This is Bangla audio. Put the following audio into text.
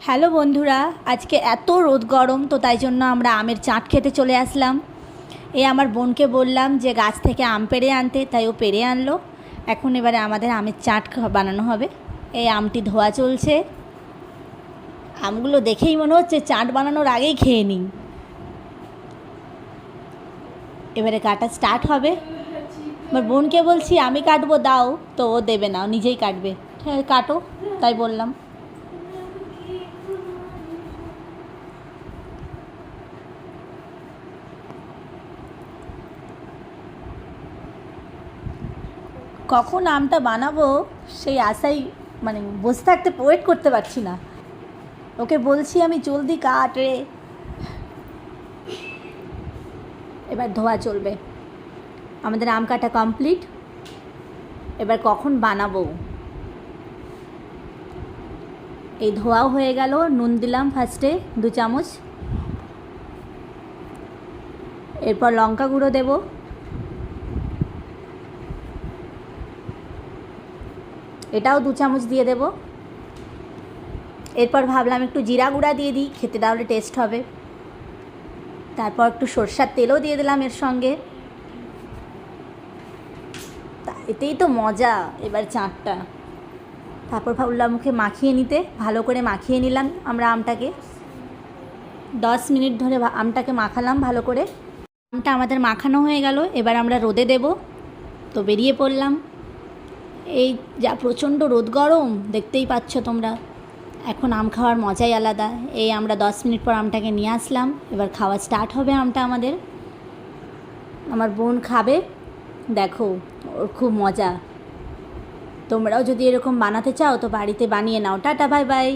হ্যালো বন্ধুরা, আজকে এত রোদ গরম তো তাই জন্য আমরা আমের চাট খেতে চলে আসলাম। আমার বোনকে বললাম যে গাছ থেকে আম পেড়ে আনতে, তাই ও পেড়ে আনলো। এখন এবারে আমাদের আমের চাট বানানো হবে। এই আমটি ধোয়া চলছে। আমগুলো দেখেই মনে হচ্ছে চাট বানানোর আগেই খেয়ে নিই। এবারে কাটা স্টার্ট হবে। আমার বোনকে বলছি আমি কাটবো, দাও, তো ও দেবে না, ও নিজেই কাটবে। হ্যাঁ কাটো, তাই বললাম। কখন আমটা বানাবো সেই আশাই, মানে বসে থাকতে ওয়েট করতে পারছি না। ওকে বলছি আমি জলদি কাট রে। এবার ধোয়া চলবে। আমাদের আম কাটা কমপ্লিট। এবার কখন বানাবো, এই ধোয়াও হয়ে গেল। নুন দিলাম ফার্স্টে 2 চামচ, এরপর লঙ্কা গুঁড়ো দেব, এটাও 2 চামচ দিয়ে দেব। এরপর ভাবলাম একটু জিরা গুঁড়া দিয়ে দিই, খেতে তাহলে টেস্ট হবে। তারপর একটু সরষের তেলও দিয়ে দিলাম এর সঙ্গে। এতেই তো মজা এবার চাটটা। তারপর ভাবলাম মুখে মাখিয়ে নিতে, ভালো করে মাখিয়ে নিলাম আমরা আমটাকে। 10 মিনিট ধরে আমটাকে মাখালাম ভালো করে। আমটা আমাদের মাখানো হয়ে গেল। এবার আমরা রোদে দেব। তো বেরিয়ে পড়লাম। এই যা প্রচণ্ড রোদ গরম, দেখতেই পাচ্ছ তোমরা। এখন আম খাওয়ার মজাই আলাদা। আমরা 10 মিনিট পর আমটাকে নিয়ে আসলাম। এবার খাওয়া স্টার্ট হবে আমটা আমাদের। আমার বোন খাবে, দেখো ওর খুব মজা। তোমরাও যদি এরকম বানাতে চাও তো বাড়িতে বানিয়ে নাও। Tata, bye bye.